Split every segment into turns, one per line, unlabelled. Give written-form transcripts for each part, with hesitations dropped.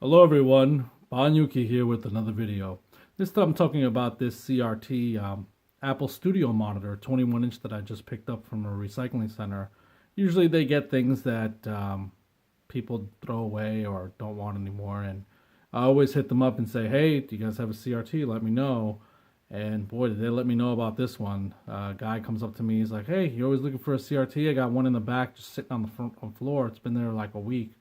Hello everyone, Banyuki here with another video. This time I'm talking about this CRT Apple Studio monitor, 21-inch that I just picked up from a recycling center. Usually they get things that people throw away or don't want anymore, and I always hit them up and say, hey, do you guys have a CRT? Let me know. And boy, did they let me know about this one. A guy comes up to me, he's like, hey, you're always looking for a CRT? I got one in the back just sitting on the front floor. It's been there like a week.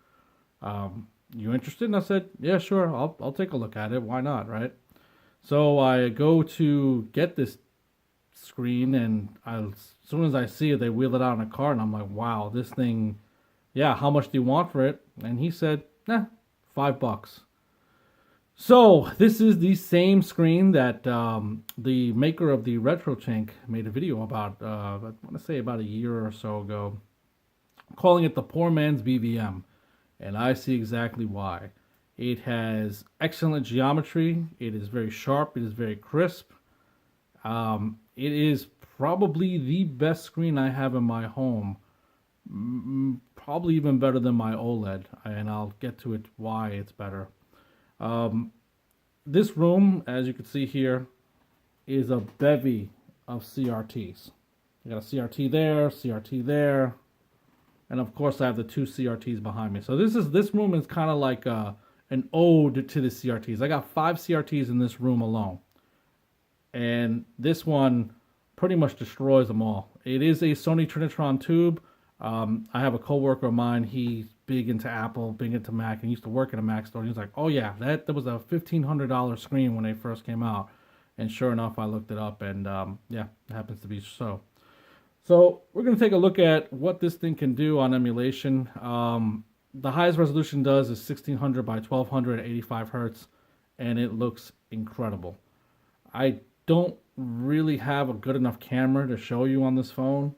You interested? And I said, yeah, sure. I'll take a look at it. Why not, right? So I go to get this screen, and as soon as I see it, they wheel it out in a cart, and I'm like, wow, this thing. Yeah, how much do you want for it? And he said, nah, $5. So this is the same screen that the maker of the RetroChink made a video about. I want to say about a year or so ago, calling it the poor man's BVM. And I see exactly why. It has excellent geometry. It is very sharp. It is very crisp. It is probably the best screen I have in my home. Probably even better than my OLED, and I'll get to it why it's better. This room, as you can see here, is a bevy of CRTs. I got a CRT there, CRT there, and of course I have the two CRTs behind me. So this room is kind of like an ode to the CRTs. I got 5 CRTs in this room alone, and this one pretty much destroys them all. It is a Sony Trinitron tube. I have a coworker of mine. He's big into Apple, big into Mac, and he used to work at a Mac store. And he was like, "Oh yeah, that was a $1,500 screen when they first came out." And sure enough, I looked it up, and yeah, it happens to be so. So we're going to take a look at what this thing can do on emulation. The highest resolution does is 1600 by 1200 at 85 hertz, and it looks incredible. I don't really have a good enough camera to show you on this phone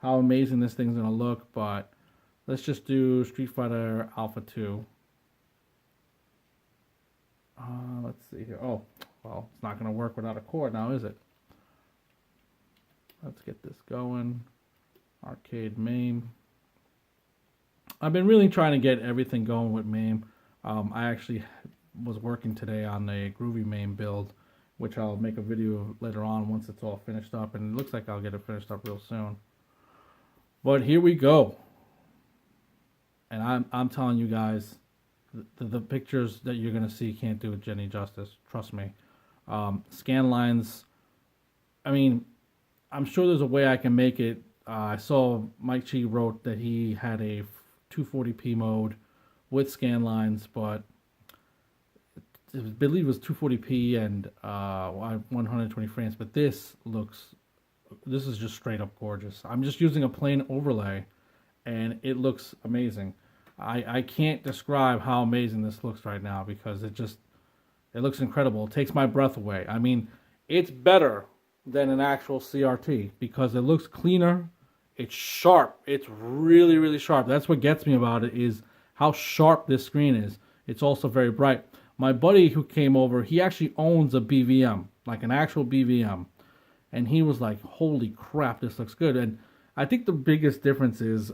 how amazing this thing's going to look, but let's just do Street Fighter Alpha 2. Let's see here. Oh, well, it's not going to work without a cord now, is it? Let's get this going. Arcade MAME. I've been really trying to get everything going with MAME. I actually was working today on a Groovy MAME build, which I'll make a video later on once it's all finished up, and it looks like I'll get it finished up real soon. But here we go. And I'm telling you guys, the pictures that you're going to see can't do it Jenny justice. Trust me. Scan lines, I mean, I'm sure there's a way I can make it. I saw Mike Chi wrote that he had a 240p mode with scan lines, but I believe it was 240p and 120 frames. But this is just straight up gorgeous. I'm just using a plain overlay, and it looks amazing. I can't describe how amazing this looks right now because it looks incredible. It takes my breath away. I mean, it's better than an actual CRT because it looks cleaner. It's sharp. It's really, really sharp. That's what gets me about it is how sharp this screen is. It's also very bright. My buddy who came over, he actually owns a BVM, like an actual BVM. And he was like, holy crap, this looks good. And I think the biggest difference is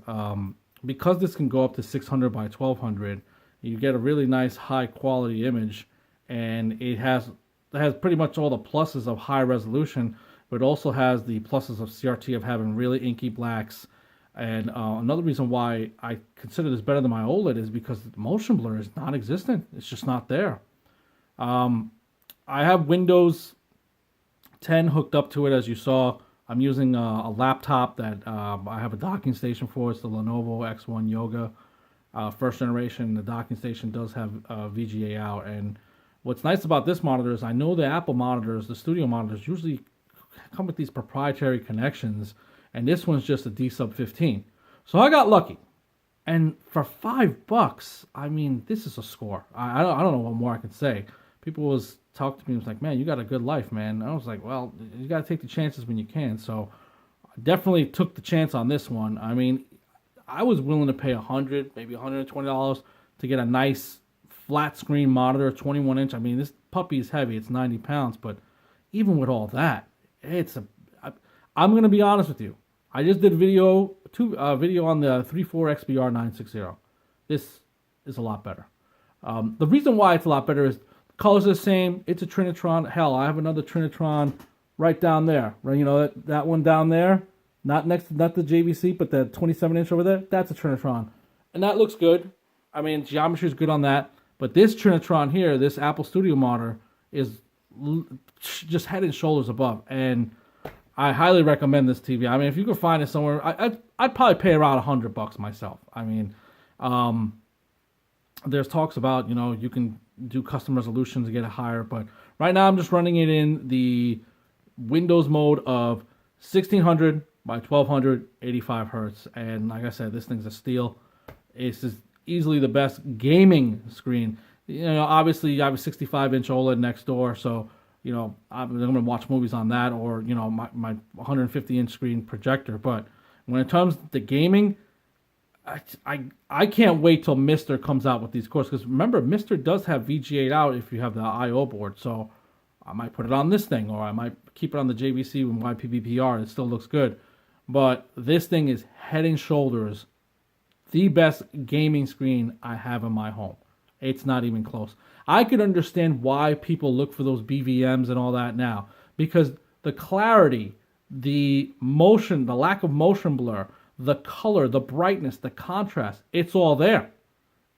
because this can go up to 600 by 1200, you get a really nice high quality image, and it has pretty much all the pluses of high resolution, but it also has the pluses of CRT of having really inky blacks. And another reason why I consider this better than my OLED is because the motion blur is non-existent. It's just not there. I have Windows 10 hooked up to it, as you saw. I'm using a laptop that I have a docking station for. It's the Lenovo X1 Yoga first generation. The docking station does have VGA out, and what's nice about this monitor is I know the Apple monitors, the studio monitors, usually come with these proprietary connections, and this one's just a D-Sub 15. So I got lucky. And for $5, I mean, this is a score. I don't know what more I can say. People was talking to me, was like, man, you got a good life, man. And I was like, well, you got to take the chances when you can. So I definitely took the chance on this one. I mean, I was willing to pay $100, maybe $120 to get a nice flat screen monitor, 21-inch. I mean, this puppy is heavy. It's 90 pounds. But even with all that, I'm going to be honest with you. I just did video on the 34XBR 960. This is a lot better. The reason why it's a lot better is the colors are the same. It's a Trinitron. Hell, I have another Trinitron right down there. Right, you know that one down there, not the JVC, but the 27-inch over there. That's a Trinitron, and that looks good. I mean, geometry is good on that. But this Trinitron here, this Apple Studio monitor, is just head and shoulders above, and I highly recommend this TV. I mean, if you could find it somewhere, I'd probably pay around $100 myself. I mean, there's talks about, you know, you can do custom resolution to get it higher, but right now I'm just running it in the Windows mode of 1600 by 1200, 85 hertz, and like I said, this thing's a steal. It's just easily the best gaming screen. You know, obviously you have a 65-inch OLED next door, so you know I'm going to watch movies on that, or you know my 150-inch screen projector. But when it comes to gaming, I can't wait till Mister comes out with these cores, because remember Mister does have VGA out if you have the I/O board. So I might put it on this thing, or I might keep it on the JVC with YPBPR. It still looks good, but this thing is head and shoulders the best gaming screen I have in my home. It's not even close. I could understand why people look for those BVMs and all that now, because the clarity, the motion, the lack of motion blur, the color, the brightness, the contrast, it's all there.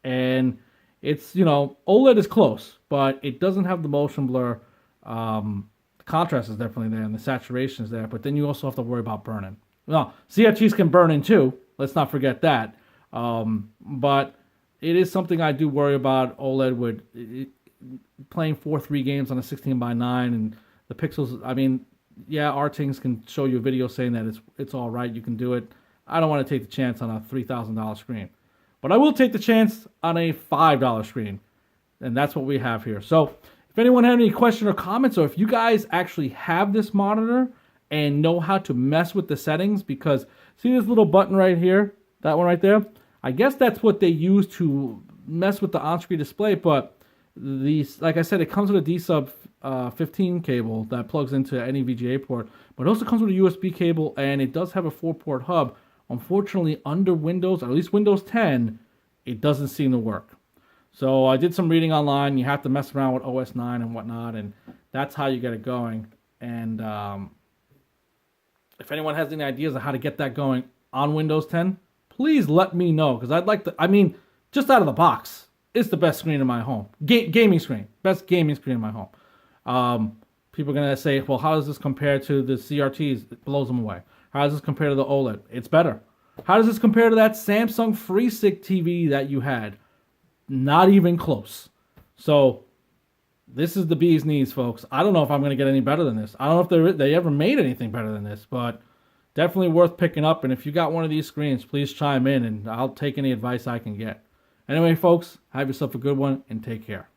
And it's, you know, OLED is close, but it doesn't have the motion blur. The contrast is definitely there, and the saturation is there, but then you also have to worry about burning. Well, CRTs can burn in too. Let's not forget that. But it is something I do worry about. OLED with playing 4:3 games on a 16:9, and the pixels. I mean, yeah, Rtings can show you a video saying that it's all right. You can do it. I don't want to take the chance on a $3,000 screen, but I will take the chance on a $5 screen, and that's what we have here. So, if anyone had any question or comments, or if you guys actually have this monitor and know how to mess with the settings, because see this little button right here, that one right there. I guess that's what they use to mess with the on-screen display, but these, like I said, it comes with a D-Sub 15 cable that plugs into any VGA port, but it also comes with a USB cable, and it does have a 4-port hub. Unfortunately, under Windows, or at least Windows 10, it doesn't seem to work. So I did some reading online. You have to mess around with OS 9 and whatnot, and that's how you get it going. And if anyone has any ideas on how to get that going on Windows 10, please let me know, because I'd like to. I mean, just out of the box, it's the best screen in my home. Gaming screen, best gaming screen in my home. People are gonna say, well, how does this compare to the CRTs? It blows them away. How does this compare to the OLED? It's better. How does this compare to that Samsung FreeStick TV that you had? Not even close. So this is the bee's knees, folks. I don't know if I'm gonna get any better than this. I don't know if they ever made anything better than this, but definitely worth picking up. And if you got one of these screens, please chime in, and I'll take any advice I can get. Anyway, folks, have yourself a good one, and take care.